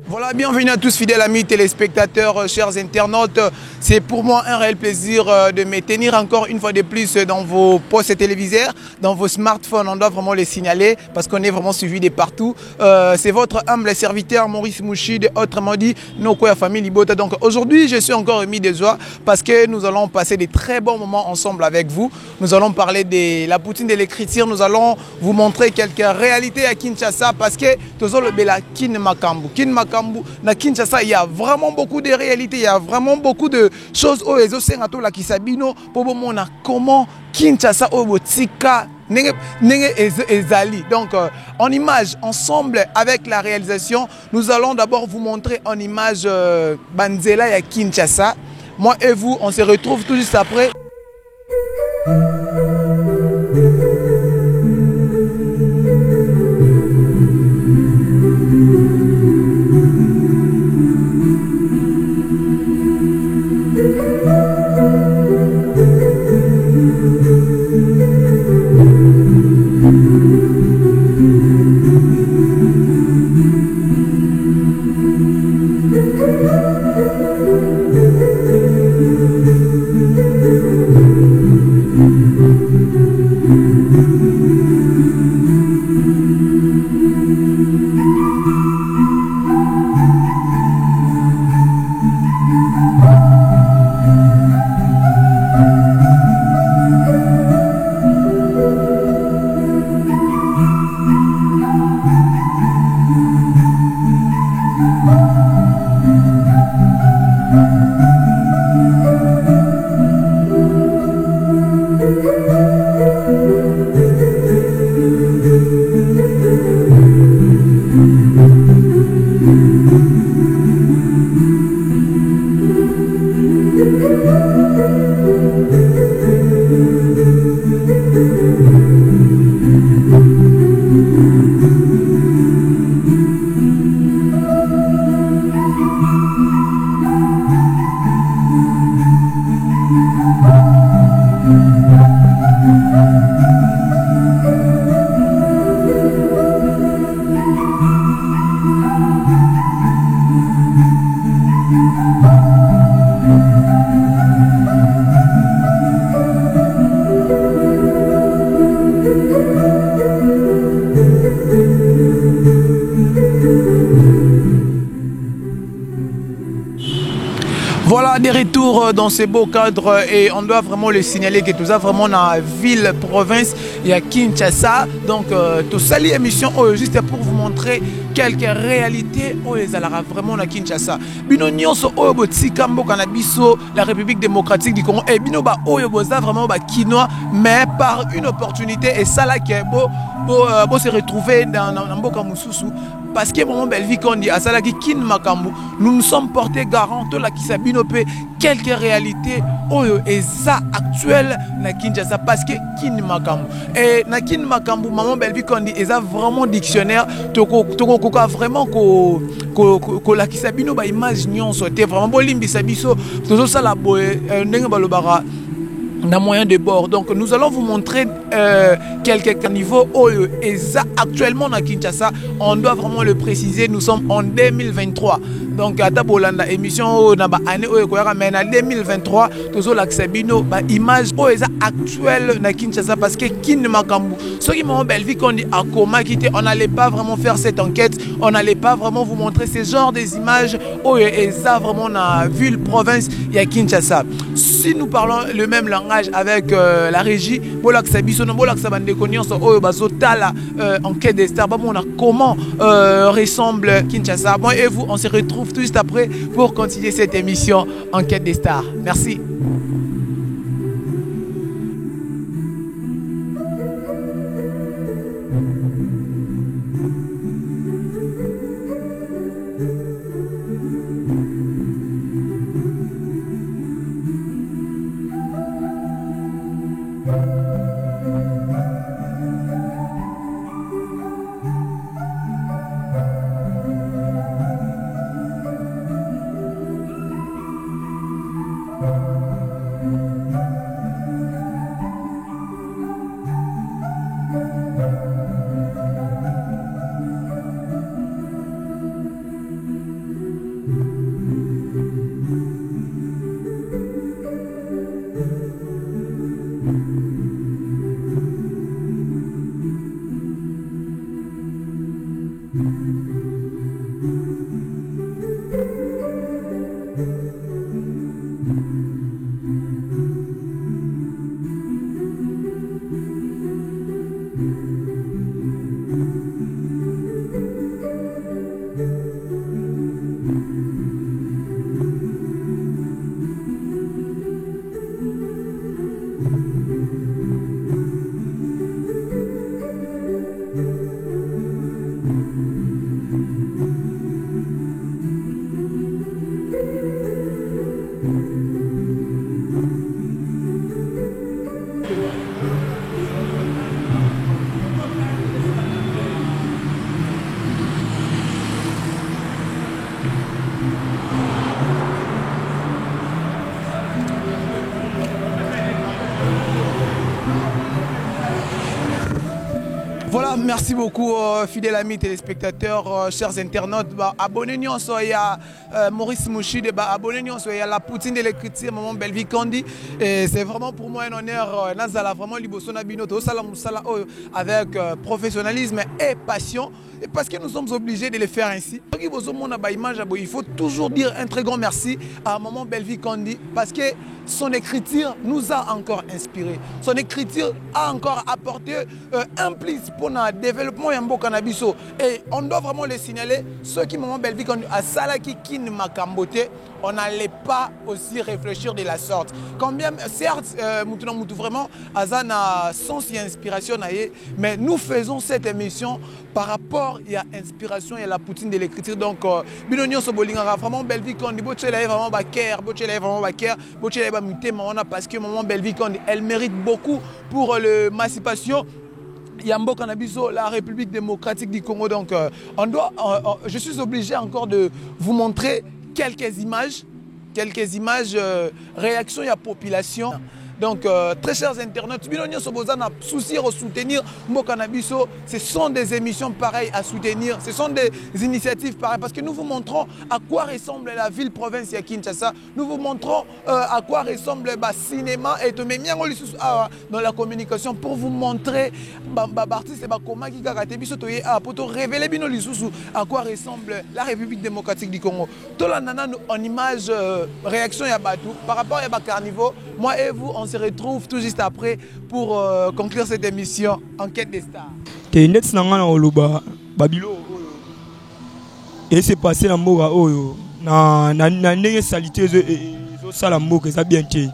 Voilà, bienvenue à tous fidèles amis téléspectateurs, chers internautes. C'est pour moi un réel plaisir de me tenir encore une fois de plus dans vos postes téléviseurs, dans vos smartphones. On doit vraiment les signaler parce qu'on est vraiment suivi de partout. C'est votre humble serviteur Maurice Mouchide, autrement dit Nokoya Famille Libota. Donc aujourd'hui, je suis encore remis de joie parce que nous allons passer des très bons moments ensemble avec vous. Nous allons parler de la poutine de l'écriture. Nous allons vous montrer quelques réalités à Kinshasa parce que tous le bela Kin Makambu. Na Kinshasa, il y a vraiment beaucoup de réalités, il y a vraiment beaucoup de choses au réseau Sengato la Kisabino pour montrer comment Kinshasa au botika ezali. Donc en image ensemble avec la réalisation, nous allons d'abord vous montrer en image Banzela et Kinshasa. Moi et vous, on se retrouve tout juste après. Voilà, des retours dans ces beaux cadres et on doit vraiment le signaler que tout ça vraiment dans la ville, province, il y a Kinshasa. Donc tout ça l'émission juste pour vous montrer quelques réalités où les alara vraiment à Kinshasa. Bino nyonso oyo botika mboka na biso la République démocratique du Congo et bino ba oyo boza vraiment ba kinois mais par une opportunité et ça là qui est beau se retrouver dans mboka mususu. Parce que mon belle vie qu'on dit à Salaki Kin Makambu, nous nous sommes portés garant de la Kisabinope quelques réalités et ça actuelles na Kinshasa parce que Kin Makambu et na Kin Makambu maman belle vie qu'on dit et ça vraiment dictionnaire toko vraiment ko la Kisabino ba image nyonso te vraiment bolimbi sabiso toujours ça la boye ndenge balobara na moyen de bord. Donc nous allons vous montrer quelques niveaux et ça actuellement à Kinshasa, on doit vraiment le préciser, nous sommes en 2023. Donc à Tabolanda émission na ba année mais en 2023 toujours la Sabino ba image actuelle na Kinshasa parce que Kin Makambu ceux qui m'ont belle vie qu'on dit à Koma quitté, on n'allait pas vraiment faire cette enquête, on n'allait pas vraiment vous montrer ces genres des images et ça vraiment na ville province il y a Kinshasa. Si nous parlons le même langage avec la régie, Bolak Sabiso, Bolak Sabandeko Nyonso, Bazotala, enquête des stars, comment ressemble Kinshasa. Moi et vous, on se retrouve tout juste après pour continuer cette émission Enquête des stars. Merci. Voilà, merci beaucoup, fidèles amis téléspectateurs, chers internautes. Abonnez-vous à Maurice Mouchide, abonnez-vous à la Poutine de l'écriture, Maman Belvi Kandi. Et c'est vraiment pour moi un honneur, vraiment avec professionnalisme et passion. Et parce que nous sommes obligés de le faire ainsi. Il faut toujours dire un très grand merci à Maman Belvi Kandi parce que son écriture nous a encore inspiré. Son écriture a encore apporté un plus pour le développement de cannabis. Et on doit vraiment le signaler. Ceux qui Maman Belvi Kandi à Salaki qui ne m'a camboté, on n'allait pas aussi réfléchir de la sorte. Quand bien, certes, vraiment, Azana sens et inspiration, mais nous faisons cette émission par rapport à l'inspiration et la Poutine de l'écriture. Donc, Binonio Sobolingara, vraiment Belvi Kandi, vraiment Baker, vraiment Baker, parce que Maman Belvi Kandi, elle mérite beaucoup pour l'émancipation. Yambo Cannabiso, la République démocratique du Congo. Donc, je suis obligé encore de vous montrer quelques images, réactions de la population. Donc, très chers internautes, Bilonio Soboza n'a souci à soutenir Mokanabiso. Ce sont des émissions pareilles à soutenir. Ce sont des initiatives pareilles parce que nous vous montrons à quoi ressemble la ville-province de Kinshasa. Nous vous montrons à quoi ressemble le cinéma et tout. Mais dans la communication pour vous montrer comment pour révéler à quoi ressemble la République démocratique du Congo. Tout là, en image, réaction par rapport à Carnivore, moi et vous, on se retrouve tout juste après pour conclure cette émission Enquête des stars. Et c'est passé dans Mora Oyo. Na salité ça mboka ça bien té.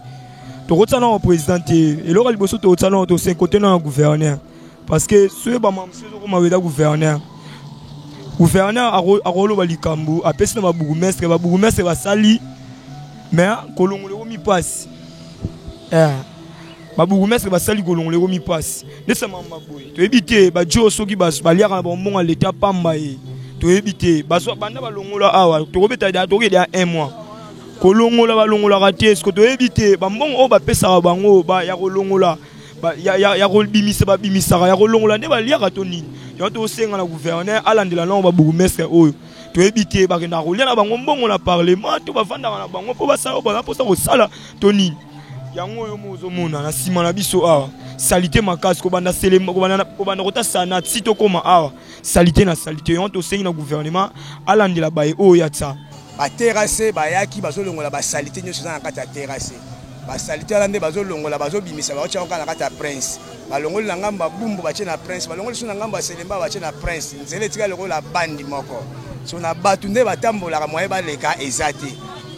To rotana au président et l'oral bosso to rotana au 5 côté dans gouverneur parce que ce ba mamse ko maweda gouverneur. Gouverneur a rolo balikambu a pesi na ba bourgmestre ba sali mais kolongolo mi passe. Babourgmestre basali kolongole ko mi passe nécessairement maboy to éviter ba jo soki ba liaka ba mbonga l'état pamba e to éviter baso banda balongola awa to kobeta da to keda 1 mois kolongola balongola raté ce que to éviter ba mbongo o ba pesa bango ba ya kolongola ba ya kolbimisa ba bimisaka ya kolongola ne ba liaka to nini yo to senga na gouverneur alandela na ba bourgmestre oyo to éviter ba kenda kolia na bango mbongo na parlement to ba vanda na bango po ba sala ba po sa ko sala to nini yango yo mozo mona na sima na biso awa salité makasi ko banda selema ko banda kota sana sito koma awa salité na salité on to sengi na gouvernement alandela baye o yatsa ba terrasse ba yaki bazo longola ba salité nyo na kata terrasse ba salité alande bazo longola bazo bimisa ba tia na kata prince ba longola ngamba bumbu ba tia na prince ba longola suna ngamba selemba ba tia na prince nzele tika lokola bandi moko so na batu nde batambola ka moye ba leka ezate.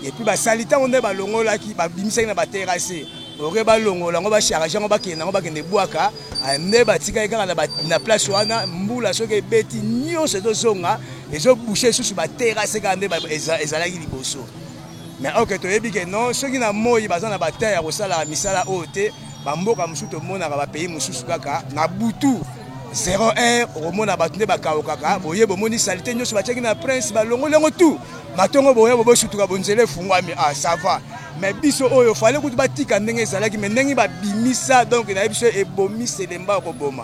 Et puis ba salita on est ba longola ki ba bimisa na ba terrasse ore ba longola ngo ba charger ngo ba kena ngo ba kende buaka ande ba tika eka na place wana mbula soke beti nyo se to zonga ezo boucher sous ba terrasse ka ande ba ezala ki liboso mais ok to yebi ke non soki na moyi baza na ba terre ko sala misala ote ba mboka musuto mona ka ba pays mususu kaka na butu 01 romona batunde bakaokaka boye bomoni salité nyoso batiaki na prince balongole ngo tout matongo boye bobo sutuka bonzele fungwami ça va mais biso oyo fallait kutu batika ndenge ezalaki mais ndenge babimisa donc na biso ebomi selemba ko boma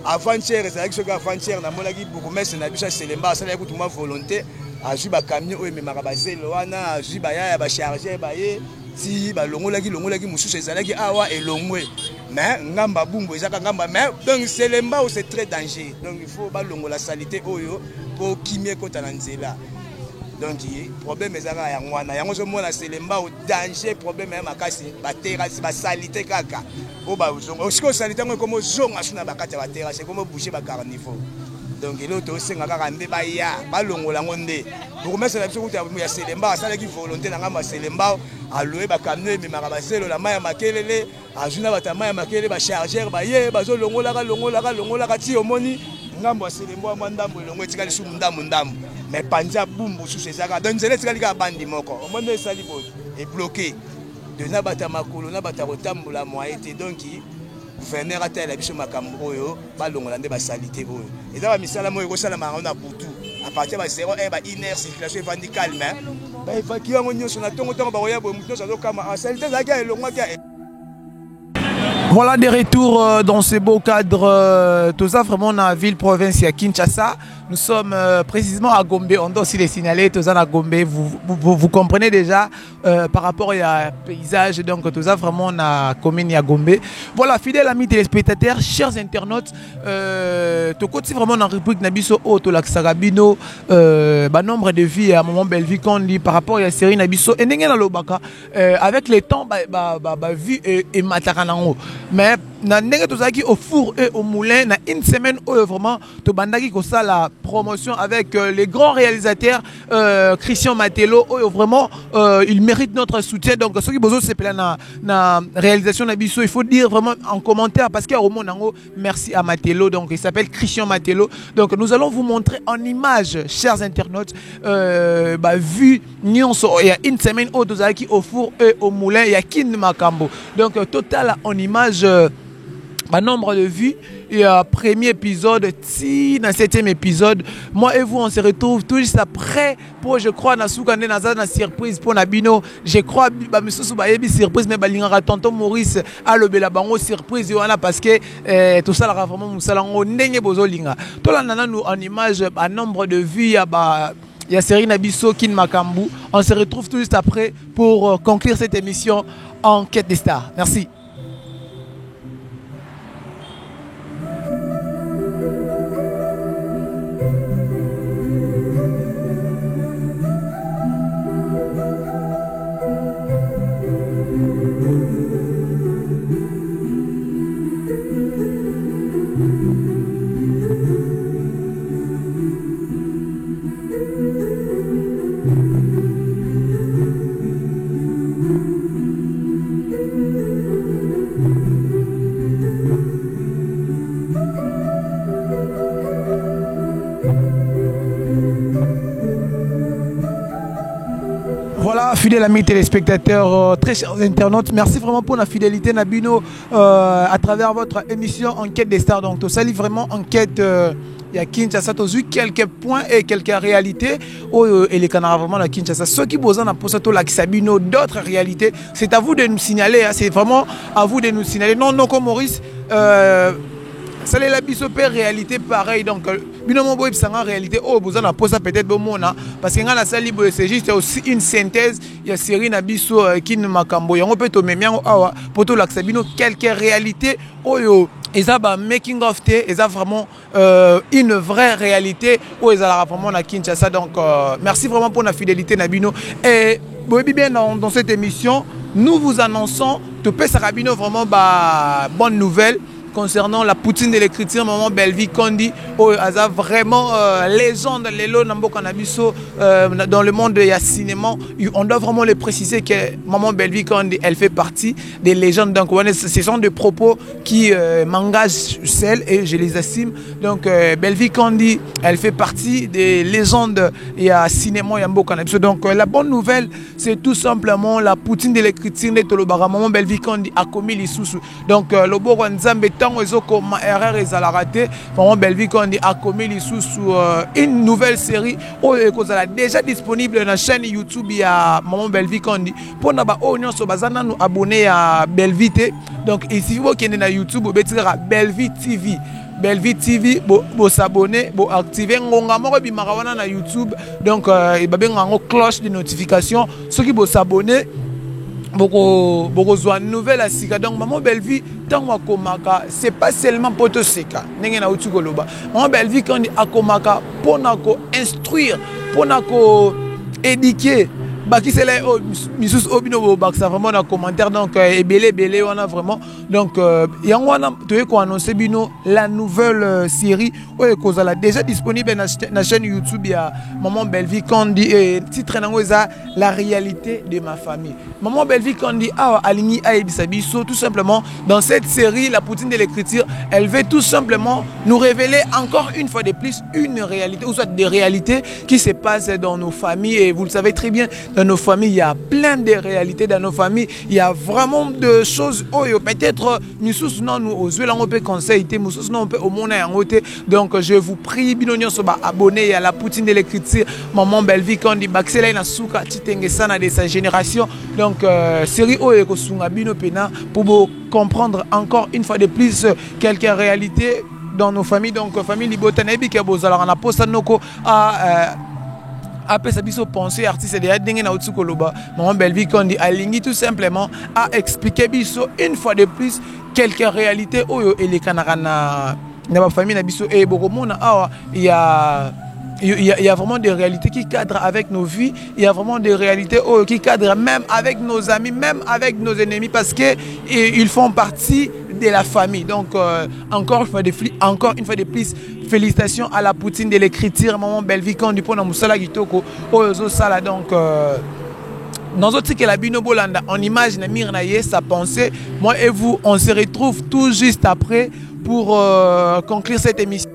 avant-hier ezalaki soki avant-hier na molaki bourgmestre na biso selemba asala kutu ma volonté azwi ba camion oyo memaka bazelo wana azwi ba yaya ba charger ba ye si balongolaki mosusu ezalaki awa elongwe mais ngamba bumbo ezaka ngamba mais donc Selembao c'est très dangereux donc il faut balongola salité oyo po kimie kota na nzela donc problème ezaka yango wana yango so mona Selembao danger problème ya makasi ba terrasse ba salité kaka o ba zongo osiko salité ngo comme zonga suna bakata ba terrasse comme boucher ba carnivore donc l'autre aussi ngaka nde ba ya balongola ngonde pour mettre la biso ya Selembao ça qui volonté na ngamba Selembao aloe ba camion mais makabaselo la maya makelele azuna batama ya makelele ba chargeur ba ye bazo longola ka ti omoni ngambo ya Selembao mandambo longo etikali su ndambo mais panja bumbu sous ces aga donc zele etikali ka bandi moko omoni esali bo est bloqué de na batama kolo na batakotambola moyete donc gouverneur ata la biso makambo oyo balongola nde ba salité oyo eza ba misala moyo ko sala mango na butu à partir de 0 et une circulation est calme bah il faut qu'il y ait une sur la tongue bah ouais bon nous ça doit comme à celle de la guerre le mois. Voilà des retours dans ce beau cadre. Tout ça vraiment dans la ville province à Kinshasa. Nous sommes précisément à Gombe. On doit aussi les signaler. Tout ça à Gombe. Vous comprenez déjà par rapport à paysage. Donc tout ça vraiment à commune à Gombe. Voilà, fidèles amis téléspectateurs, chers internautes. Tout côté vraiment dans la rubrique Nabiso Auto Laksagabino. Nombre de vies à moment belle vie qu'on dit par rapport à la série Nabiso. Et n'engagez l'obaka avec les temps vie et mataranango. Mais na ndenge tozaki au four et au moulin na une semaine vraiment to bandaki ko ça la promotion avec les grands réalisateurs Christian Matello vraiment il mérite notre soutien donc ceux qui besoin c'est plein na réalisation na biso il faut dire vraiment en commentaire parce qu'il y a au monde merci à Matello donc il s'appelle Christian Matello donc nous allons vous montrer en image chers internautes vu nyonso il y a une semaine au tozaki au four et au moulin il y a Kin Makambo donc total en image nombre de vues et premier épisode si dans 7e épisode moi et vous on se retrouve tout juste après pour je crois na soukane na surprise pour Nabino je crois ba misusu ba yebi surprise mais balingaka tonton Maurice a lobela bango surprise wana parce que tout ça la vraiment musalango ndenge bozolinga to la nana nous en image nombre de vues il y a série Nabiso Kin Makambu on se retrouve tout juste après pour conclure cette émission en quête des stars. Merci. Voilà, fidèles amis téléspectateurs, très chers internautes, merci vraiment pour la fidélité Nabino à travers votre émission Enquête des stars. Donc, tout ça, vraiment enquête. Il y a Kinshasa, tu as vu quelques points et quelques réalités. Et les canards vraiment la Kinshasa. Ceux qui posent un poste la Sabino, d'autres réalités, c'est à vous de nous signaler. Hein, c'est vraiment à vous de nous signaler. Non, comme Maurice. Ça les la biso réalité pareil donc binomo boy sanga réalité besoin na posa peut-être bomona parce que ngana sali boy c'est juste aussi une synthèse il y a série na biso Kin Makambo yango peut to memiango awa poto la sabino quelques réalités oyo eza ba making of te eza vraiment une vraie réalité où eza vraiment na Kinshasa donc merci vraiment pour la fidélité Nabino et bien dans cette émission nous vous annonçons Topé Sarabino vraiment bonne nouvelle concernant la poutine de l'écriture, maman Belvi Kondi, vraiment légende, Lelo Nambo Kanabiso, dans le monde du cinéma, on doit vraiment le préciser que maman Belvi Kondi, elle fait partie des légendes. Donc, ce sont des propos qui m'engagent celle et je les estime. Donc, Belvi Kondi, elle fait partie des légendes et à cinéma Yambo Kanabiso. Donc, la bonne nouvelle, c'est tout simplement la poutine de l'écriture de Tolobara, maman Belvi Kondi a commis les sous. Donc, le Bogo Nzambe tant comme erreur et à la raté vraiment Belvi Kondi a commis les sous une nouvelle série qui est déjà disponible sur la chaîne YouTube il y a maman Belvi Kondi pour na ba onion so bazana nous abonner à Belvi T donc ici vous qui est na YouTube vous betira Belvi TV Belvi TV bo s'abonner bo activer ngonga moko bimaka wana na YouTube donc il ba benga ngo cloche de notification ceux qui bo s'abonner beaucoup de nouvelles à Sika. Donc, maman Bellevie, tant que c'est pas seulement pour te Sika. Maman Bellevie, quand on dit Akomaka, pour instruire, pour éduquer. Qui c'est là, Missus Obino, ça vraiment dans commentaire. Donc, belé, on a vraiment. Donc, il y a annoncé la nouvelle série qui est déjà disponible dans la chaîne YouTube. Il y a Maman Bellevie quand on dit titre la réalité de ma famille. Maman Bellevie quand on dit Aligny Aebisabiso, tout simplement dans cette série, la poutine de l'écriture, elle veut tout simplement nous révéler encore une fois de plus une réalité, ou soit des réalités qui se passent dans nos familles. Et vous le savez très bien, dans nos familles, il y a plein de réalités dans nos familles. Il y a vraiment de choses. Peut-être, nous on peut conseiller, nous peut au monde. Donc, je vous prie, abonnez à la poutine de l'écriture. Maman Bellevie, quand on dit Baxela na Souka, Titengesana de sa génération. Donc, série pour comprendre encore une fois de plus quelques réalités dans nos familles. Donc, famille Libotanebi qui a beau alors on a posté noko à après ça biso penser artiste de dingue na utsuko loba Maman Bellevie quand dit aligné tout simplement à expliquer biso une fois de plus quelques réalités oyo et les kanarana na ma famille na biso et bokomona il y a vraiment des réalités qui cadrent avec nos vies. Il y a vraiment des réalités qui cadrent même avec nos amis, même avec nos ennemis, parce qu'ils font partie de la famille. Donc, encore une fois de plus, félicitations à la poutine de l'écriture. Maman Bellevie, quand du pona musala gitoko, ozo sala. Donc, dans notre que la Bino Bolanda, on imagine Mirnaye, sa pensée. Moi et vous, on se retrouve tout juste après pour conclure cette émission.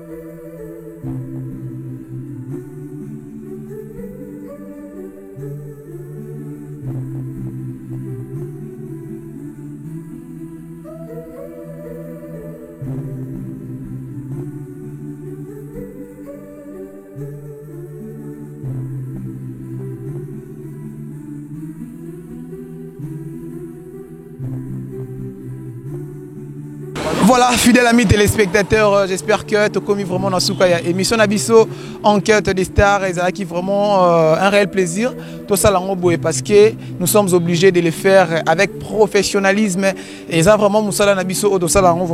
Voilà, fidèles amis téléspectateurs, j'espère que tu as commis vraiment dans Soukaya. Émission Nabiso, enquête des stars, et ça qui vraiment un réel plaisir. Tout ça, parce que nous sommes obligés de le faire avec professionnalisme. Et ça, vraiment, Moussala Nabiso, tout ça, vraiment,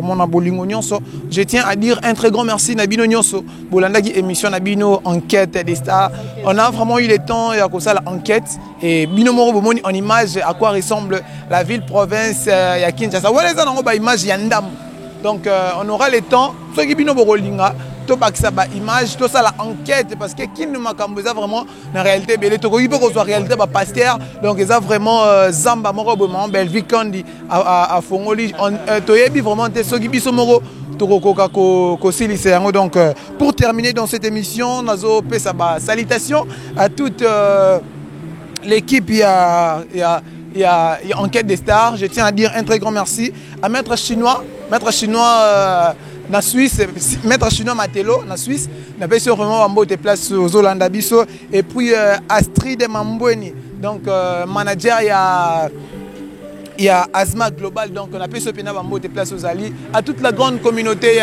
je tiens à dire un très grand merci Nabino Nyonso. Bolandagi émission Nabino, enquête des stars. On a vraiment eu le temps, il y a ça, l'enquête. Et Bino Moro Bomoni en image, à quoi ressemble la ville-province, il y a Kinshasa. Voilà, ça, on a image, Yandam. Donc, on aura le temps. Ceux qui bino borolinga, to baksa ba image, tout ça la enquête parce que qui ne m'a camboza vraiment la réalité belé to ko ibo ko réalité ba pasteur. Donc ça vraiment zamba moko Maman Bellevie kandi à Fongoli to yebi vraiment te ceux qui biso moko to ko silise yango. Donc pour terminer dans cette émission, nazo pesa ba salutations à toute l'équipe. Il y a enquête des stars. Je tiens à dire un très grand merci à Maître Chinois na Suisse, Maître Chinois Matelo na Suisse, n'a pas vraiment un de place aux Hollanda Bisso, et puis Astrid Mambweni, donc manager il y a Asma Global, donc on a pu se pénal en de place aux alliés, à toute la grande communauté, il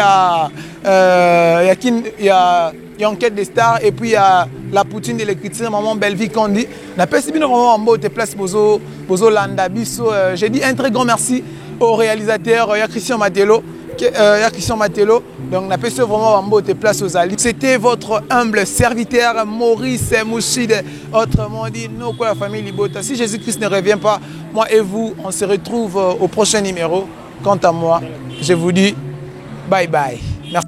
y a enquête des stars, et puis il y a la poutine de l'écriture, Maman Bellevie Kandi, on a pu se pénal en de place aux Hollanda Bisso. J'ai dit un très grand merci au réalisateur, il y a Christian Matelo. Donc on a fait vraiment en mot de place aux alliés. C'était votre humble serviteur Maurice Mouchide, autrement dit nous quoi la famille Libota. Si Jésus-Christ ne revient pas, moi et vous, on se retrouve au prochain numéro. Quant à moi, je vous dis bye bye. Merci.